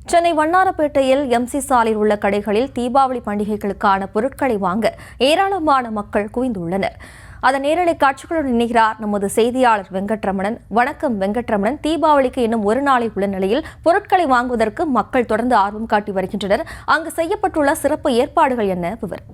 Chennai வண்ணாரப்பேட்டையில் MC சாலையில் உள்ள கடைகளில் தீபாவளி பண்டிகைகளுக்கான பொருட்களை வாங்க ஏராளமான மக்கள் குவிந்துள்ளனர். அதன் நேரலை காட்சிகளுடன் இணைகிறார் நமது செய்தியாளர் வெங்கட்ரமணன். வணக்கம் வெங்கட்ரமணன். தீபாவளிக்கு இன்னும் ஒரு நாளை உள்ள நிலையில் பொருட்களை வாங்குவதற்கு மக்கள் தொடர்ந்து ஆர்வம் காட்டி வருகின்றனர். அங்கு செய்யப்பட்டுள்ள சிறப்பு ஏற்பாடுகள் என்ன விவரம்?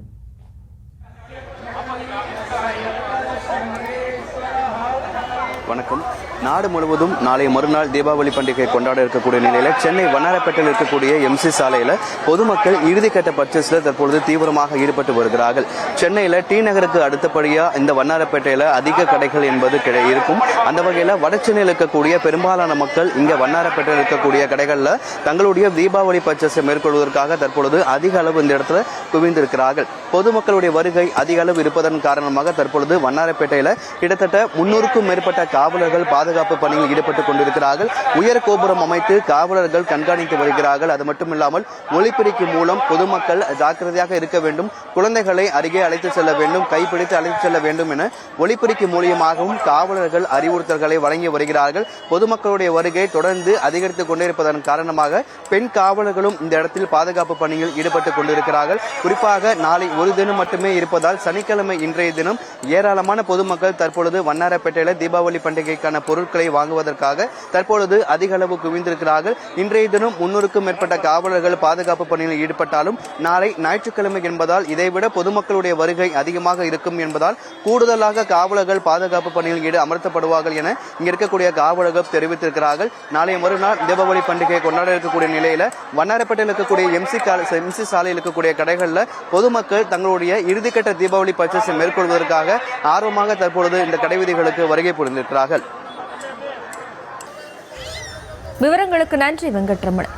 வணக்கம். நாடு முழுவதும் நாளை மறுநாள் தீபாவளி பண்டிகை கொண்டாட இருக்கக்கூடிய நிலையில் சென்னை வண்ணாரப்பேட்டையில் இருக்கக்கூடிய எம்சி சாலையில் பொதுமக்கள் இறுதிக்கட்ட பர்ச்சேஸில் தற்பொழுது தீவிரமாக ஈடுபட்டு வருகிறார்கள். சென்னையில் டி நகருக்கு அடுத்தபடியாக இந்த வண்ணாரப்பேட்டையில் அதிக கடைகள் என்பது இருக்கும். அந்த வகையில் வட சென்னையில் இருக்கக்கூடிய பெரும்பாலான மக்கள் இங்கே வண்ணாரப்பேட்டையில் இருக்கக்கூடிய கடைகளில் தங்களுடைய தீபாவளி பர்ச்சேஸை மேற்கொள்வதற்காக தற்பொழுது அதிக அளவு இந்த இடத்துல குவிந்திருக்கிறார்கள். பொதுமக்களுடைய வருகை அதிக அளவு இருப்பதன் காரணமாக தற்பொழுது வண்ணாரப்பேட்டையில் கிட்டத்தட்ட 300க்கும் மேற்பட்ட காவலர்கள் பாதுகாப்பு பணியில் ஈடுபட்டுக் கொண்டிருக்கிறார்கள். உயர் கோபுரம் அமைத்து காவலர்கள் கண்காணித்து வருகிறார்கள். அது மட்டுமில்லாமல் ஒலிபெருக்கி மூலம் பொதுமக்கள் ஜாக்கிரதையாக இருக்க வேண்டும், குழந்தைகளை அருகே அழைத்து செல்ல வேண்டும், கைப்பிடித்து அழைத்து செல்ல வேண்டும் என ஒலிபெருக்கி மூலியமாகவும் காவலர்கள் அறிவுறுத்தல்களை வழங்கி வருகிறார்கள். பொதுமக்களுடைய வருகை தொடர்ந்து அதிகரித்துக் கொண்டிருப்பதன் காரணமாக பெண் காவலர்களும் இந்த இடத்தில் பாதுகாப்பு பணியில் ஈடுபட்டுக் கொண்டிருக்கிறார்கள். குறிப்பாக நாளை ஒரு தினம் மட்டுமே இருப்பதால் சனிக்கிழமை இன்றைய தினம் ஏராளமான பொதுமக்கள் தற்பொழுது வண்ணாரப்பேட்டையில தீபாவளி பண்டிகைக்கான பொருட்களை வாங்குவதற்காக தற்பொழுது அதிக அளவு குவிந்திருக்கிறார்கள். இன்றைய தினம் 300க்கும் மேற்பட்ட காவலர்கள் பாதுகாப்பு பணியில் ஈடுபட்டாலும் நாளை ஞாயிற்றுக்கிழமை என்பதால் இதைவிட பொதுமக்களுடைய வருகை அதிகமாக இருக்கும் என்பதால் கூடுதலாக காவலர்கள் பாதுகாப்பு பணியில் அமர்த்தப்படுவார்கள் என இங்க இருக்கக்கூடிய காவலர்கள் தெரிவித்திருக்கிறார்கள். நாளை மறுநாள் தீபாவளி பண்டிகை கொண்டாட இருக்கக்கூடிய நிலையில வண்ணாரப்பேட்டையில் இருக்கக்கூடிய எம்சி சாலையில் இருக்கக்கூடிய கடைகளில் பொதுமக்கள் தங்களுடைய இறுதிக்கட்ட தீபாவளி பர்ச்சேஸை மேற்கொள்வதற்காக ஆர்வமாக தற்பொழுது இந்த கடைவீதிகளுக்கு வருகை புரிந்திருக்கிறார்கள். விவரங்களுக்கு நன்றி வெங்கட்ரமணன்.